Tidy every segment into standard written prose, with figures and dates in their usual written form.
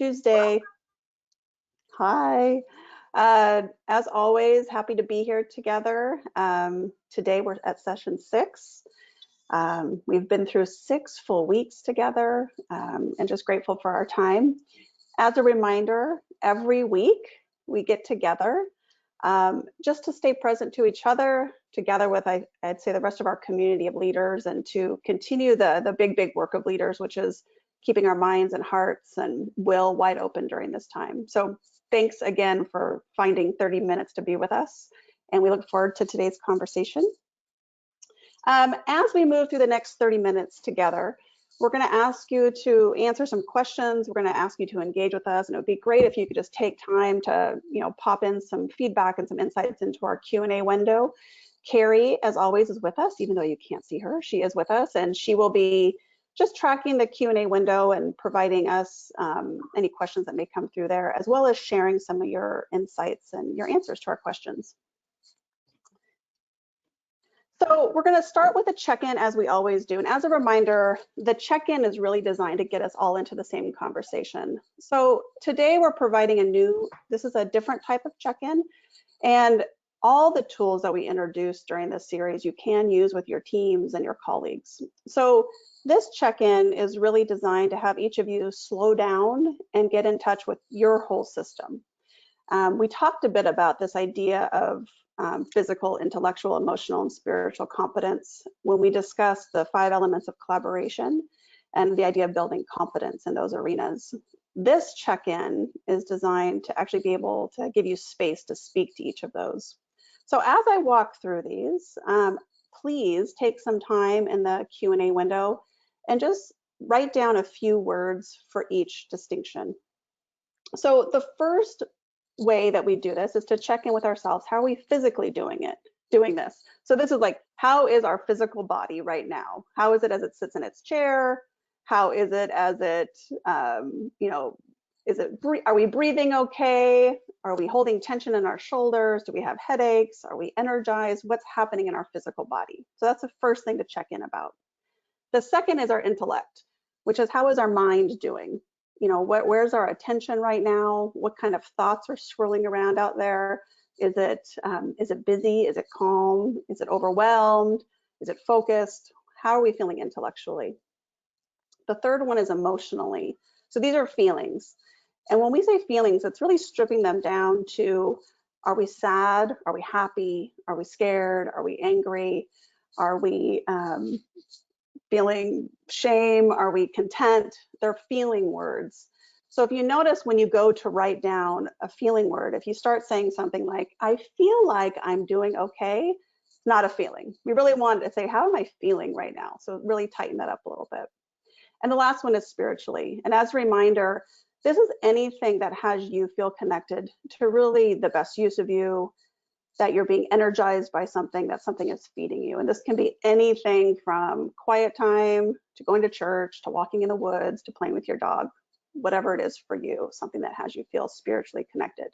Tuesday. Hi. As always, happy to be here together. Today we're at session 6. We've been through 6 full weeks together and just grateful for our time. As a reminder, every week we get together just to stay present to each other, together with, I'd say, the rest of our community of leaders, and to continue the big work of leaders, which is keeping our minds and hearts and will wide open during this time. So thanks again for finding 30 minutes to be with us, and we look forward to today's conversation. As we move through the next 30 minutes together, we're going to ask you to answer some questions. We're going to ask you to engage with us, and it would be great if you could just take time to, pop in some feedback and some insights into our Q&A window. Carrie, as always, is with us, even though you can't see her. She is with us, and she will be just tracking the Q&A window and providing us any questions that may come through there, as well as sharing some of your insights and your answers to our questions. So we're going to start with a check-in, as we always do. And as a reminder, the check-in is really designed to get us all into the same conversation. So today we're providing this is a different type of check-in. And all the tools that we introduced during this series you can use with your teams and your colleagues. So this check-in is really designed to have each of you slow down and get in touch with your whole system. We talked a bit about this idea of physical, intellectual, emotional, and spiritual competence when we discussed the 5 elements of collaboration and the idea of building competence in those arenas. This check-in is designed to actually be able to give you space to speak to each of those. So as I walk through these, please take some time in the Q&A window and just write down a few words for each distinction. So the first way that we do this is to check in with ourselves. How are we physically doing this? So this is like, how is our physical body right now? How is it as it sits in its chair? How is it as it, are we breathing okay? Are we holding tension in our shoulders? Do we have headaches? Are we energized? What's happening in our physical body? So that's the first thing to check in about. The second is our intellect, which is, how is our mind doing? Where's our attention right now? What kind of thoughts are swirling around out there? Is it busy? Is it calm? Is it overwhelmed? Is it focused? How are we feeling intellectually? The third one is emotionally. So these are feelings. And when we say feelings, it's really stripping them down to, are we sad? Are we happy? Are we scared? Are we angry? Are we feeling shame? Are we content? They're feeling words. So if you notice, when you go to write down a feeling word, if you start saying something like, I feel like I'm doing okay, it's not a feeling. We really want to say, how am I feeling right now? So really tighten that up a little bit. And the last one is spiritually. And as a reminder, this is anything that has you feel connected to really the best use of you, that you're being energized by something, that something is feeding you. And this can be anything from quiet time to going to church, to walking in the woods, to playing with your dog, whatever it is for you, something that has you feel spiritually connected.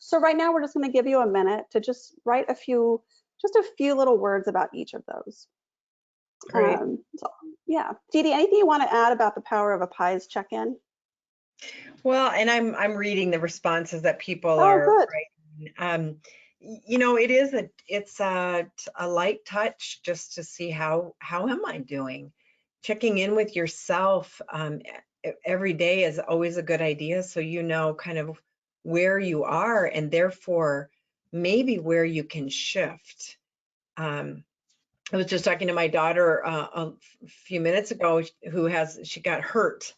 So right now we're just going to give you a minute to just write a few little words about each of those. Great. Yeah. Dee Dee, anything you want to add about the power of a PIES check-in? Well, and I'm reading the responses that people good. writing. It's a light touch just to see how am I doing. Checking in with yourself every day is always a good idea, so you know kind of where you are and therefore maybe where you can shift. I was just talking to my daughter a few minutes ago she got hurt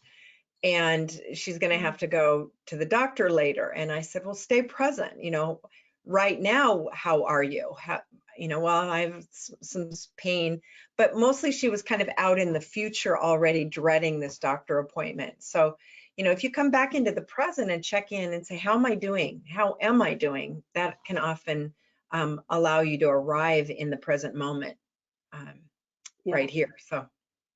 and she's going to have to go to the doctor later. And I said, well, stay present. Right now, how are you? Well, I have some pain, but mostly she was kind of out in the future already dreading this doctor appointment. So, if you come back into the present and check in and say, how am I doing? How am I doing? That can often allow you to arrive in the present moment right here. So.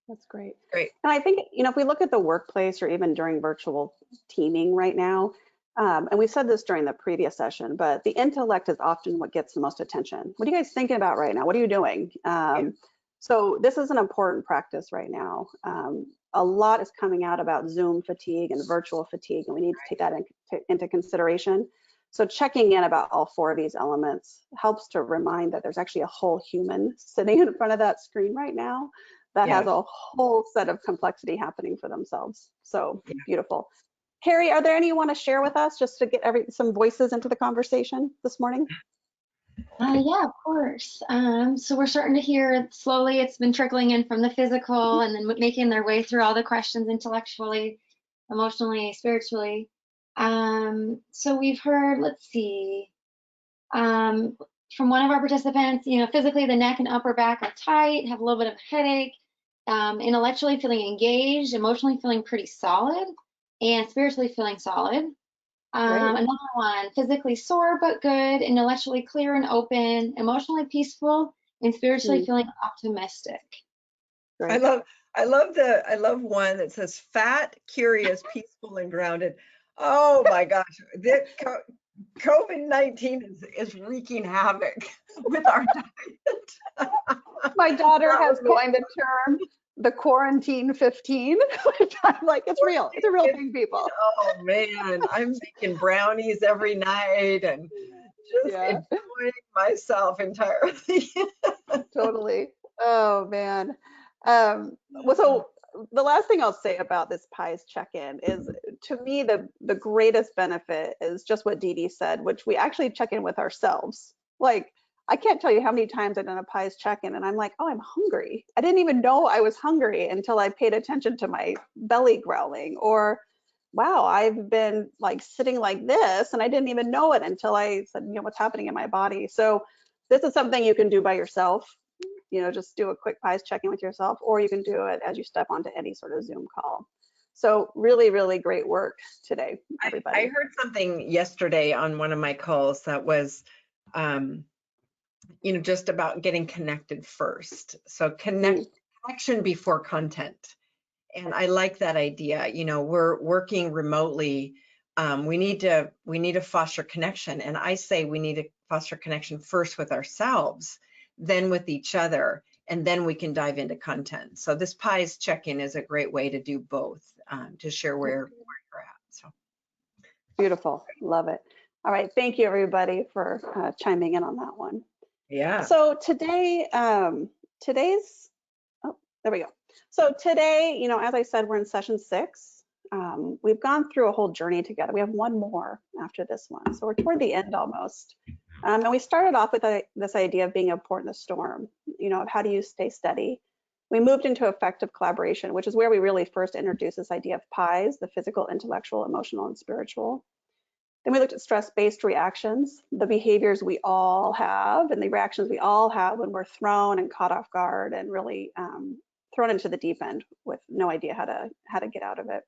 That's great. Great. And I think, if we look at the workplace or even during virtual teaming right now, and we said this during the previous session, but the intellect is often what gets the most attention. What are you guys thinking about right now? What are you doing? So this is an important practice right now. A lot is coming out about Zoom fatigue and virtual fatigue, and we need to take that into consideration. So checking in about all 4 of these elements helps to remind that there's actually a whole human sitting in front of that screen right now that Yeah. has a whole set of complexity happening for themselves. So Yeah. beautiful. Carrie, are there any you want to share with us just to get some voices into the conversation this morning? Yeah, of course. So we're starting to hear slowly, it's been trickling in from the physical and then making their way through all the questions intellectually, emotionally, spiritually. So we've heard, let's see, from one of our participants, physically the neck and upper back are tight, have a little bit of a headache, intellectually feeling engaged, emotionally feeling pretty solid, and spiritually feeling solid. Another one, physically sore but good, intellectually clear and open, emotionally peaceful, and spiritually feeling optimistic. Great. I love one that says fat, curious, peaceful, and grounded. Oh my gosh, COVID-19 is wreaking havoc with our diet. My daughter has coined the term the quarantine 15, which I'm like, it's real. It's a real thing, people. Oh man, I'm making brownies every night and just enjoying myself entirely. Totally. Oh man. Well, so the last thing I'll say about this PIES check-in is, to me, the greatest benefit is just what Dee Dee said, which we actually check in with ourselves. Like, I can't tell you how many times I've done a PIES check-in and I'm like, oh, I'm hungry. I didn't even know I was hungry until I paid attention to my belly growling, or wow, I've been like sitting like this and I didn't even know it until I said, what's happening in my body. So this is something you can do by yourself. Just do a quick PIES check-in with yourself, or you can do it as you step onto any sort of Zoom call. So really, really great work today, everybody. I heard something yesterday on one of my calls that was, just about getting connected first. So connection before content. And I like that idea. We're working remotely. We need to foster connection. And I say we need to foster connection first with ourselves, then with each other, and then we can dive into content. So this PIES check-in is a great way to do both, to share where you're at. So beautiful. Love it. All right. Thank you, everybody, for chiming in on that one. Yeah. So today, there we go. So today, as I said, we're in session 6. We've gone through a whole journey together. We have one more after this one. So we're toward the end almost. And we started off with this idea of being a port in the storm, of how do you stay steady. We moved into effective collaboration, which is where we really first introduced this idea of PIES, the physical, intellectual, emotional, and spiritual. Then we looked at stress-based reactions, the behaviors we all have and the reactions we all have when we're thrown and caught off guard and really thrown into the deep end with no idea how to get out of it.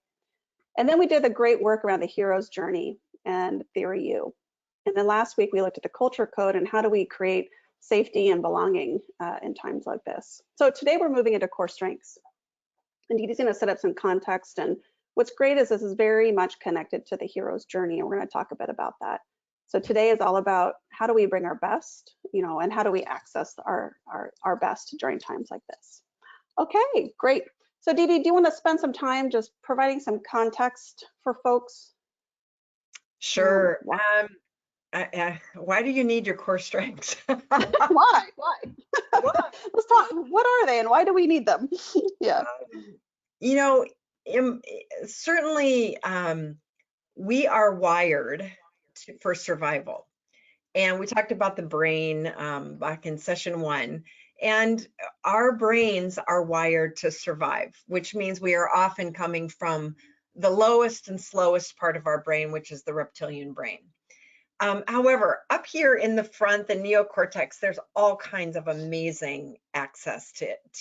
And then we did the great work around the hero's journey and theory U. And then last week we looked at the culture code and how do we create safety and belonging in times like this. So today we're moving into core strengths. And Dee Dee's going to set up some context, and what's great is this is very much connected to the hero's journey, and we're going to talk a bit about that. So today is all about how do we bring our best, and how do we access our best during times like this. Okay, great. So Dee Dee, do you want to spend some time just providing some context for folks? Sure. Why do you need your core strengths? Why? Let's talk. What are they and why do we need them? Yeah. Certainly we are wired for survival. And we talked about the brain back in session 1. And our brains are wired to survive, which means we are often coming from the lowest and slowest part of our brain, which is the reptilian brain. However, up here in the front, the neocortex, there's all kinds of amazing access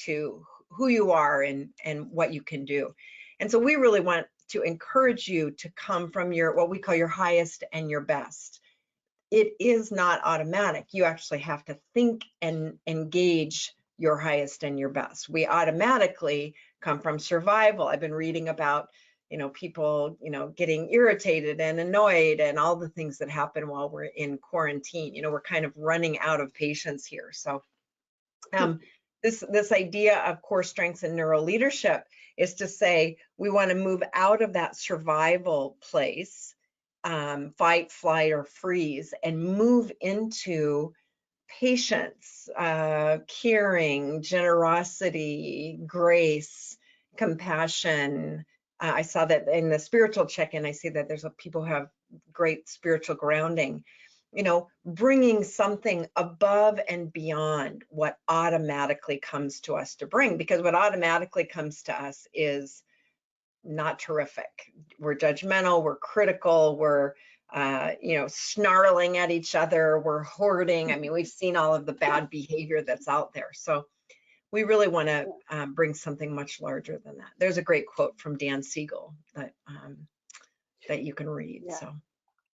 to who you are and what you can do. And so we really want to encourage you to come from what we call your highest and your best. It is not automatic. You actually have to think and engage your highest and your best. We automatically come from survival. I've been reading about people, getting irritated and annoyed and all the things that happen while we're in quarantine. We're kind of running out of patience here. So this idea of core strengths and NeuroLeadership is to say we want to move out of that survival place, fight, flight, or freeze, and move into patience, caring, generosity, grace, compassion. I saw that in the spiritual check-in. I see that there's people who have great spiritual grounding. You know, bringing something above and beyond what automatically comes to us to bring, because what automatically comes to us is not terrific. We're judgmental, we're critical, we're snarling at each other, we're hoarding. I mean, we've seen all of the bad behavior that's out there. So we really want to bring something much larger than that. There's a great quote from Dan Siegel that you can read. Yeah. So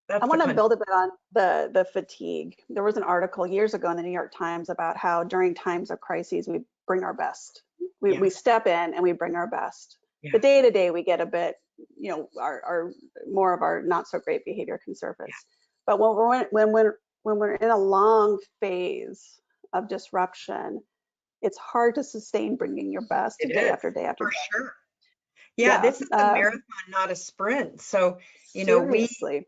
that's I want to build a bit on the fatigue. There was an article years ago in the New York Times about how during times of crises, we bring our best. We step in and we bring our best. Yeah. The day to day, we get a bit, our more of our not so great behavior can surface. Yeah. But when we're in a long phase of disruption, it's hard to sustain bringing your best day after day after day. For sure. Yeah, this is a marathon, not a sprint. So, seriously.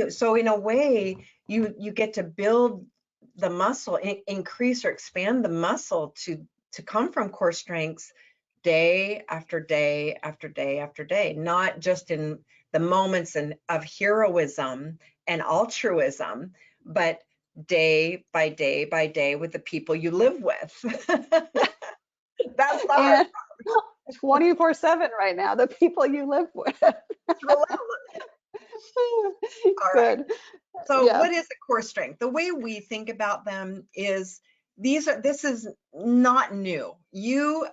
So in a way, you get to build the muscle, increase or expand the muscle to come from core strengths day after day after day after day, not just in the moments of heroism and altruism, but day by day by day with the people you live with. That's the hard part. 24/7 right now, the people you live with. Good. Right. So what is a core strength? The way we think about them is this is not new. You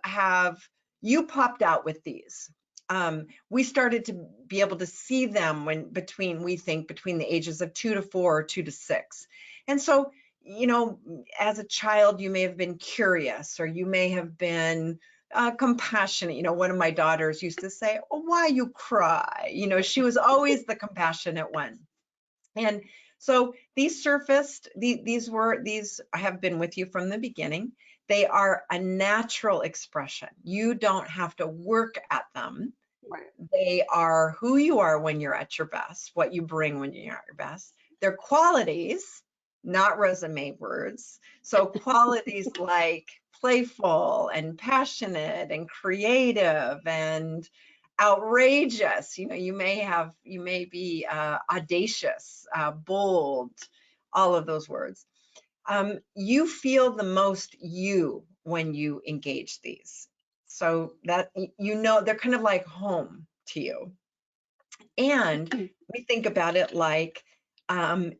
popped out with these. We started to be able to see them between the ages of 2 to 4 or 2 to 6. And so, as a child, you may have been curious, or you may have been compassionate. One of my daughters used to say, "Oh, why you cry?" She was always the compassionate one. And so these surfaced, these have been with you from the beginning. They are a natural expression. You don't have to work at them. Right. They are who you are when you're at your best, what you bring when you're at your best. They're qualities, not resume words. So qualities like playful and passionate and creative and outrageous. You may be audacious, bold, all of those words. You feel the most you when you engage these. So that, they're kind of like home to you. And we think about it like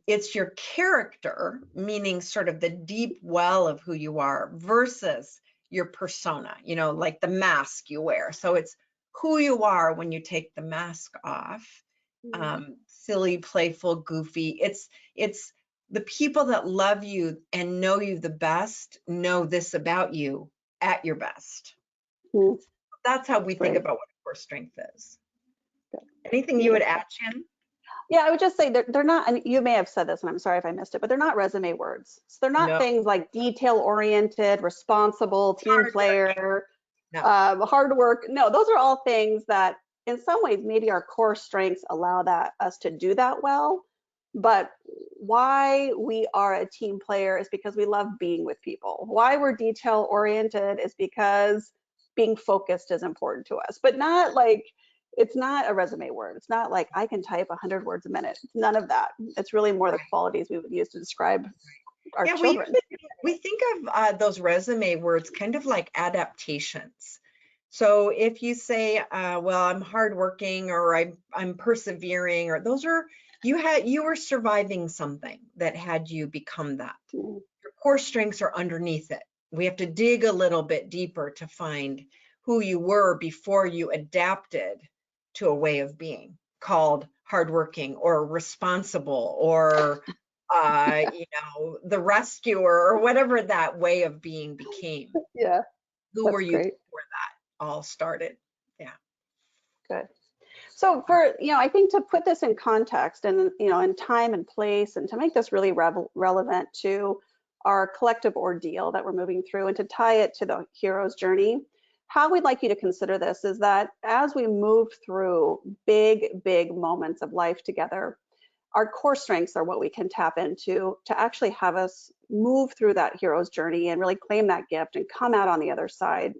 it's your character, meaning sort of the deep well of who you are, versus your persona, like the mask you wear. So it's who you are when you take the mask off. Silly, playful, goofy. It's the people that love you and know you the best know this about you at your best. That's how we think about what a core strength is. Anything you would add, Jen? Yeah, I would just say they're not, and you may have said this, and I'm sorry if I missed it, but they're not resume words. So they're not things like detail-oriented, responsible, team player, hard work. No, those are all things that in some ways maybe our core strengths allow us to do that well. But why we are a team player is because we love being with people. Why we're detail-oriented is because being focused is important to us, but not like, it's not a resume word. It's not like I can type 100 words a minute. None of that. It's really more the qualities we would use to describe our children. We think of those resume words kind of like adaptations. So if you say, well, I'm hardworking, or I'm persevering, or those are, you were surviving something that had you become that. Your core strengths are underneath it. We have to dig a little bit deeper to find who you were before you adapted to a way of being called hardworking or responsible or the rescuer, or whatever that way of being became. Yeah. Who were you before that all started? Yeah. Good. So I think to put this in context and, in time and place, and to make this really relevant to our collective ordeal that we're moving through, and to tie it to the hero's journey, how we'd like you to consider this is that as we move through big moments of life together, our core strengths are what we can tap into to actually have us move through that hero's journey and really claim that gift and come out on the other side,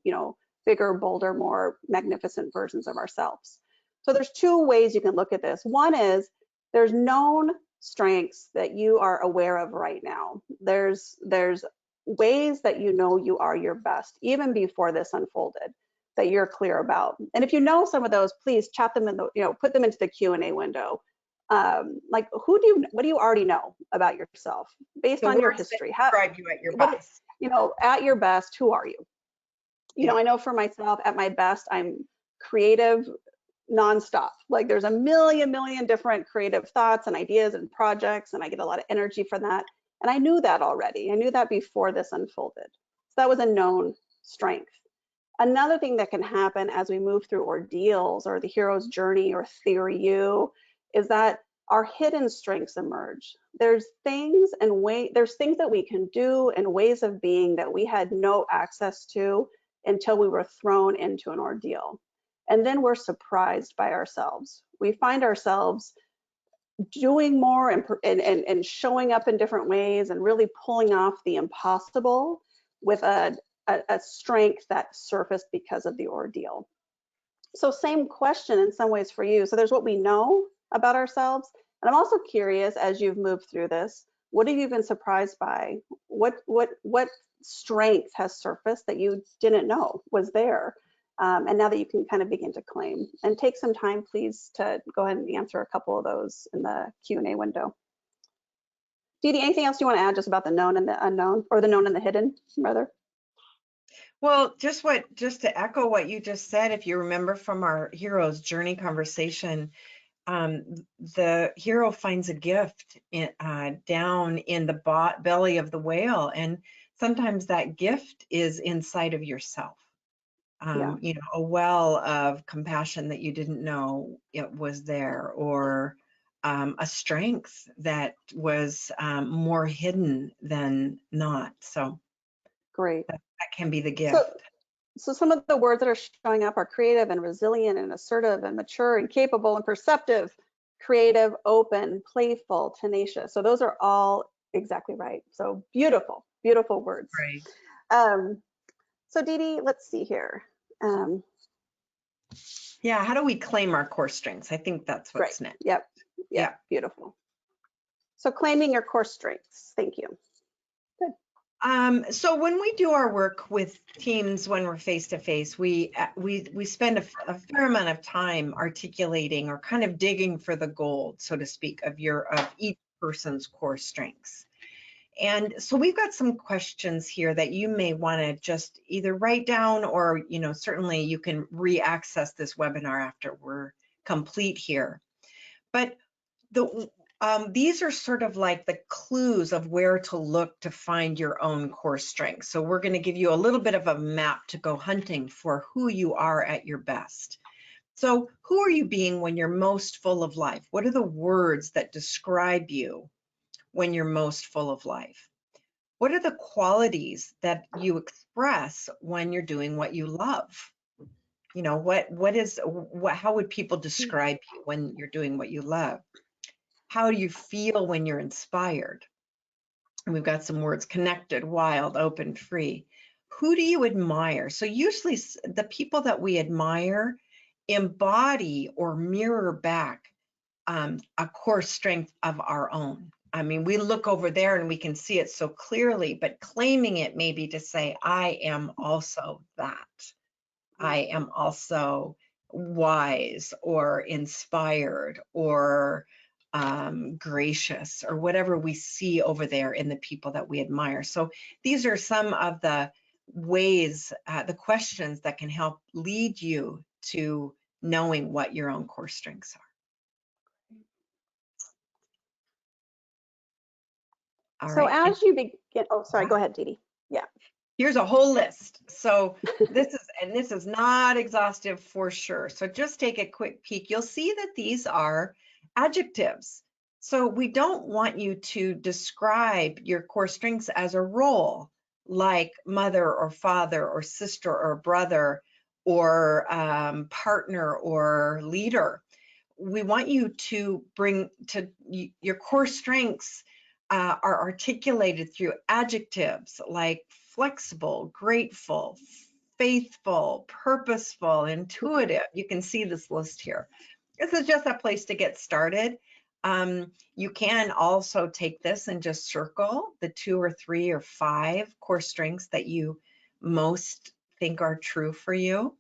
bigger, bolder, more magnificent versions of ourselves. So there's two ways you can look at this. One is there's known strengths that you are aware of right now. There's ways that you are your best, even before this unfolded, that you're clear about. And if you know some of those, please chat them in the, put them into the Q&A window. Like what do you already know about yourself based on your history? How describe you at your best? At your best, who are you? I know for myself, at my best, I'm creative nonstop. Like there's a million different creative thoughts and ideas and projects, and I get a lot of energy from that. And I knew that already. I knew that before this unfolded. So that was a known strength. Another thing that can happen as we move through ordeals or the hero's journey or theory you is that our hidden strengths emerge. There's things that we can do and ways of being that we had no access to until we were thrown into an ordeal. And then we're surprised by ourselves. We find ourselves doing more and showing up in different ways and really pulling off the impossible with a strength that surfaced because of the ordeal. So same question in some ways for you. So there's what we know about ourselves. And I'm also curious, as you've moved through this, what have you been surprised by? What strength has surfaced that you didn't know was there? And now that you can kind of begin to claim. And take some time, please, to go ahead and answer a couple of those in the Q&A window. Dee Dee, anything else you want to add just about the known and the unknown, or the known and the hidden, rather? Well, just to echo what you just said, if you remember from our hero's journey conversation, the hero finds a gift down in the belly of the whale, and sometimes that gift is inside of yourself. A well of compassion that you didn't know it was there, or a strength that was more hidden than not. So great. That can be the gift. So some of the words that are showing up are creative and resilient and assertive and mature and capable and perceptive, creative, open, playful, tenacious. So those are all exactly right. So beautiful words. Right. So Dee Dee, let's see here. Yeah, how do we claim our core strengths? I think that's what's next. Yep, beautiful. So claiming your core strengths. Thank you. Good. So when we do our work with teams, when we're face to face, we spend a fair amount of time articulating or kind of digging for the gold, so to speak, of each person's core strengths. And so we've got some questions here that you may want to just either write down, or certainly you can re-access this webinar after we're complete here. But these are sort of like the clues of where to look to find your own core strengths. So we're going to give you a little bit of a map to go hunting for who you are at your best. So who are you being when you're most full of life? What are the words that describe you when you're most full of life? What are the qualities that you express when you're doing what you love? How would people describe you when you're doing what you love? How do you feel when you're inspired? And we've got some words: connected, wild, open, free. Who do you admire? So usually the people that we admire embody or mirror back a core strength of our own. I mean, we look over there and we can see it so clearly, but claiming it maybe to say, I am also that. I am also wise or inspired or gracious, or whatever we see over there in the people that we admire. So these are some of the ways, the questions that can help lead you to knowing what your own core strengths are. All so right. as you begin, oh, sorry, go ahead, Dee Dee. Yeah. Here's a whole list. So this is not exhaustive for sure. So just take a quick peek. You'll see that these are adjectives. So we don't want you to describe your core strengths as a role, like mother or father or sister or brother or partner or leader. We want you to bring to your core strengths are articulated through adjectives like flexible, grateful, faithful, purposeful, intuitive. You can see this list here. This is just a place to get started. You can also take this and just circle the 2 or 3 or 5 core strengths that you most think are true for you.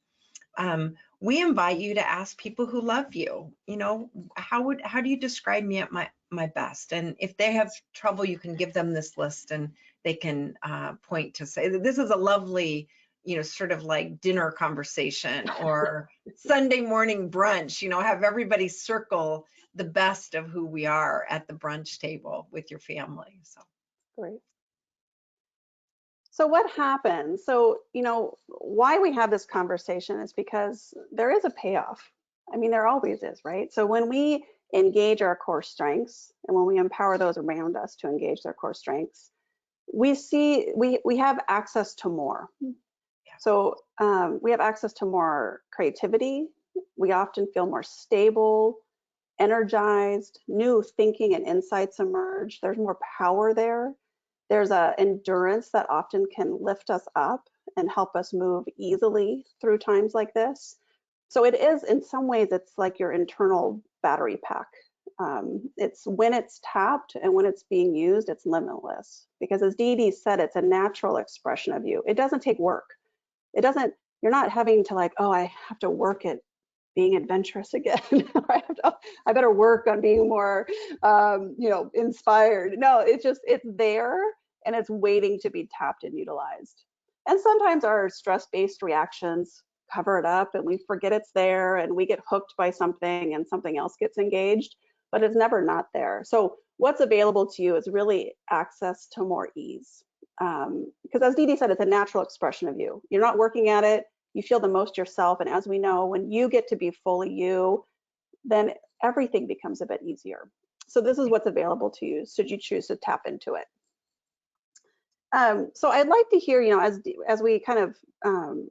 We invite you to ask people who love you, you know, how do you describe me at my best? And if they have trouble, you can give them this list and they can point to say that this is a lovely, you know, sort of like dinner conversation or Sunday morning brunch, you know, have everybody circle the best of who we are at the brunch table with your family. So Great. So what happens? So, you know, why we have this conversation is because there is a payoff. I mean, there always is, right? So when we engage our core strengths and when we empower those around us to engage their core strengths, we have access to more. So we have access to more creativity. We often feel more stable, energized, new thinking and insights emerge. There's more power there. There's a endurance that often can lift us up and help us move easily through times like this. So it is, in some ways, it's like your internal battery pack. It's when it's tapped and when it's being used, it's limitless. Because as Dee Dee said, it's a natural expression of you. It doesn't take work. It doesn't, you're not having to like, oh, I have to work at being adventurous again. I better work on being more, you know, inspired. No, it's just, it's there and it's waiting to be tapped and utilized. And sometimes our stress-based reactions cover it up and we forget it's there and we get hooked by something and something else gets engaged, but it's never not there. So what's available to you is really access to more ease. Because as Dee Dee said, it's a natural expression of you. You're not working at it. You feel the most yourself. And as we know, when you get to be fully you, then everything becomes a bit easier. So this is what's available to you, should you choose to tap into it. So I'd like to hear, you know, as we kind of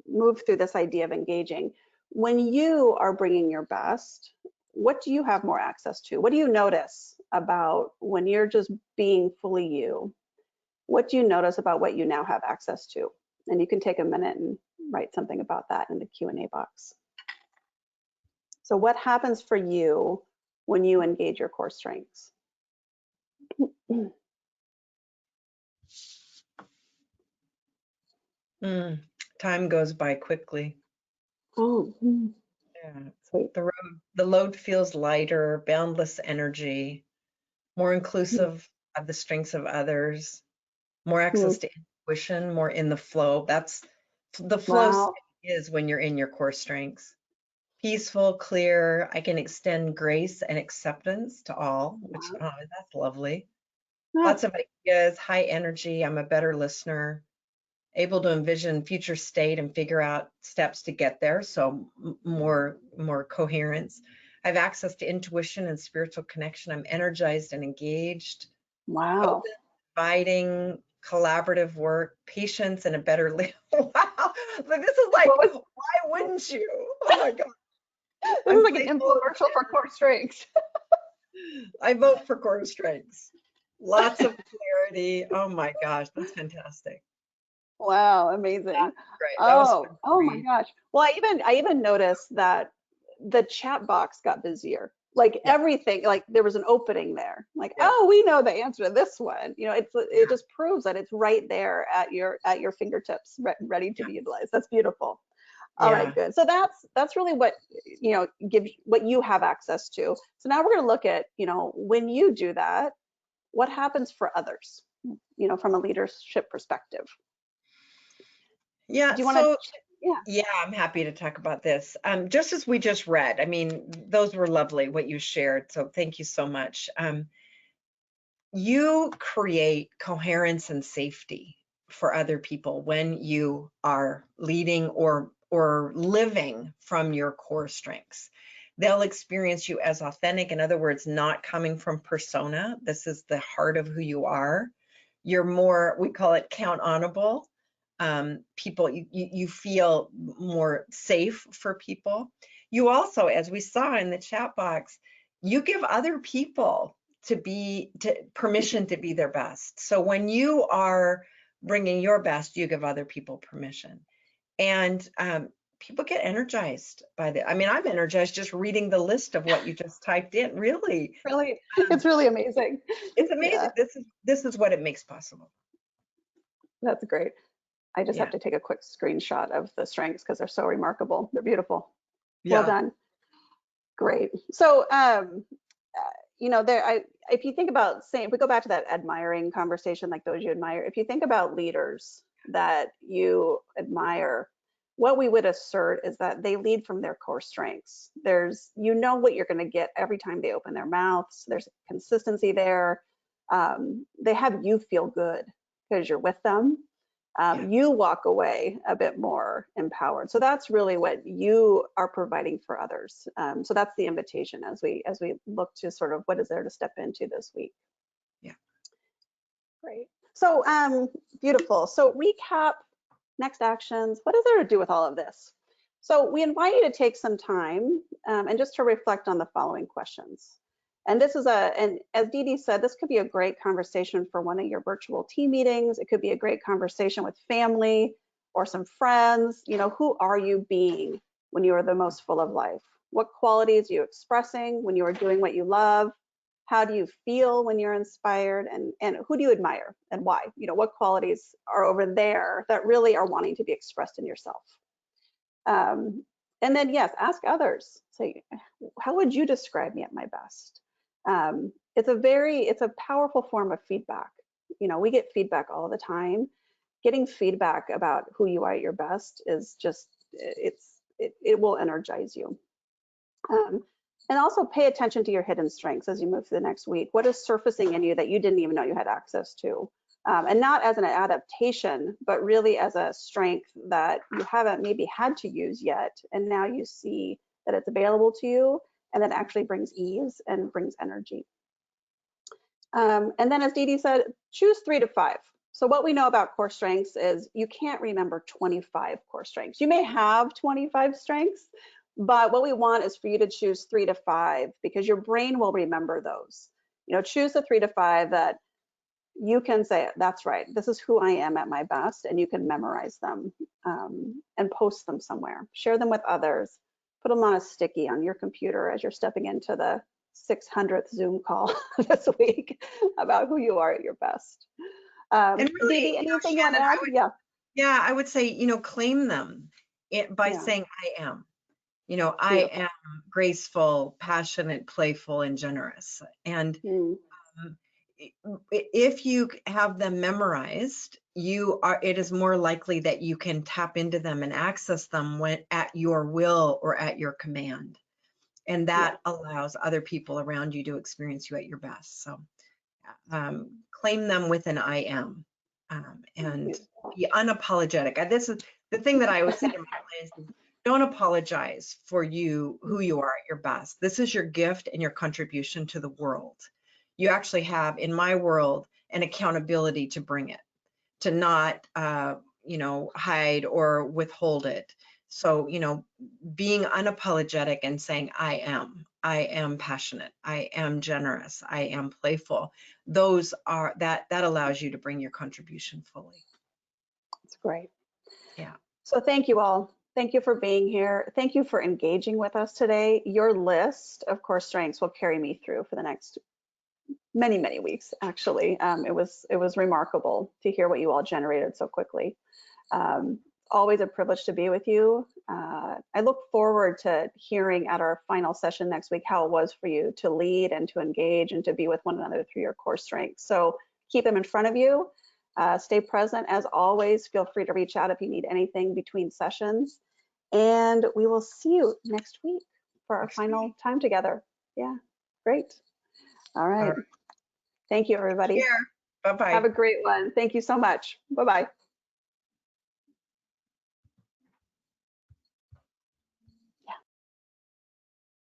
move through this idea of engaging, when you are bringing your best, what do you have more access to? What do you notice about when you're just being fully you? What do you notice about what you now have access to? And you can take a minute and write something about that in the Q&A box. So what happens for you when you engage your core strengths? Time goes by quickly. Oh, Yeah. sweet. The load feels lighter, boundless energy, more inclusive of the strengths of others, more access to intuition, more in the flow. That's the flow Wow. is when you're in your core strengths. Peaceful, clear. I can extend grace and acceptance to all, which that's lovely. Lots of ideas, high energy. I'm a better listener, able to envision future state and figure out steps to get there. So more coherence. I have access to intuition and spiritual connection. I'm energized and engaged. Wow. Open, inviting, collaborative work, patience, and a better life. Wow. But this is like, why wouldn't you? Oh my God. This is like an infomercial for core strengths. I vote for core strengths. Lots of clarity. Oh my gosh, that's fantastic. Wow, amazing. That's great. Oh my gosh. Well, I even noticed that the chat box got busier. Like everything, like there was an opening there. Like, oh, we know the answer to this one. You know, it just proves that it's right there at your fingertips, ready to be utilized. That's beautiful. All right, good. So that's really what, you know, gives what you have access to. So now we're going to look at, you know, when you do that, what happens for others, you know, from a leadership perspective. Yeah. Do you want to? Yeah, I'm happy to talk about this. Just as we just read, I mean, those were lovely what you shared. So thank you so much. You create coherence and safety for other people when you are leading or living from your core strengths. They'll experience you as authentic. In other words, not coming from persona. This is the heart of who you are. You're more, we call it count onable. People, you feel more safe for people. You also, as we saw in the chat box, you give other people permission to be their best. So when you are bringing your best, you give other people permission. And people get energized by that. I mean, I'm energized just reading the list of what you just typed in. Really, It's really amazing. it's amazing. Yeah, This is what it makes possible. that's great. I just Yeah. have to take a quick screenshot of the strengths because they're so remarkable. They're beautiful. Yeah. Well done. Great. So, if you think about saying, if we go back to that admiring conversation, like those you admire, if you think about leaders that you admire, what we would assert is that they lead from their core strengths. You know what you're going to get every time they open their mouths. There's consistency there. They have you feel good because you're with them. You walk away a bit more empowered. So that's really what you are providing for others. So that's the invitation as we look to sort of what is there to step into this week. Yeah. Great. So beautiful. So recap, next actions. What is there to do with all of this? So we invite you to take some time and just to reflect on the following questions. And this is and as Dee Dee said, this could be a great conversation for one of your virtual team meetings. It could be a great conversation with family or some friends. You know, who are you being when you are the most full of life? What qualities are you expressing when you are doing what you love? How do you feel when you're inspired? And who do you admire and why? You know, what qualities are over there that really are wanting to be expressed in yourself? And then, yes, ask others. Say, how would you describe me at my best? It's a powerful form of feedback. You know, we get feedback all the time. Getting feedback about who you are at your best is just, it will energize you. And also pay attention to your hidden strengths as you move through the next week. What is surfacing in you that you didn't even know you had access to? And not as an adaptation, but really as a strength that you haven't maybe had to use yet. And now you see that it's available to you, and that actually brings ease and brings energy. And then as Dee Dee said, choose 3 to 5. So what we know about core strengths is you can't remember 25 core strengths. You may have 25 strengths, but what we want is for you to choose 3 to 5 because your brain will remember those. You know, choose the 3 to 5 that you can say, that's right, this is who I am at my best, and you can memorize them and post them somewhere. Share them with others. Put them on a sticky on your computer as you're stepping into the 600th Zoom call this week about who you are at your best. And really, Dee Dee, anything you want to Shannon, add? Yeah, I would say, claim them by saying I am. I am graceful, passionate, playful, and generous. And if you have them memorized, it is more likely that you can tap into them and access them when at your will or at your command. And that allows other people around you to experience you at your best. So claim them with an I am and be unapologetic. This is the thing that I always say to my clients is, don't apologize for who you are at your best. This is your gift and your contribution to the world. You actually have, in my world, an accountability to bring it, to not, hide or withhold it. So, being unapologetic and saying, I am passionate, I am generous, I am playful. That allows you to bring your contribution fully. That's great. Yeah. So thank you all. Thank you for being here. Thank you for engaging with us today. Your list of core strengths will carry me through for the next many, many weeks, actually. It was remarkable to hear what you all generated so quickly. Always a privilege to be with you. I look forward to hearing at our final session next week how it was for you to lead and to engage and to be with one another through your core strengths. So keep them in front of you. Stay present. As always, feel free to reach out if you need anything between sessions. And we will see you next week for our final time together. Yeah, great. All right. Thank you, everybody. Bye-bye. Have a great one. Thank you so much. Bye-bye.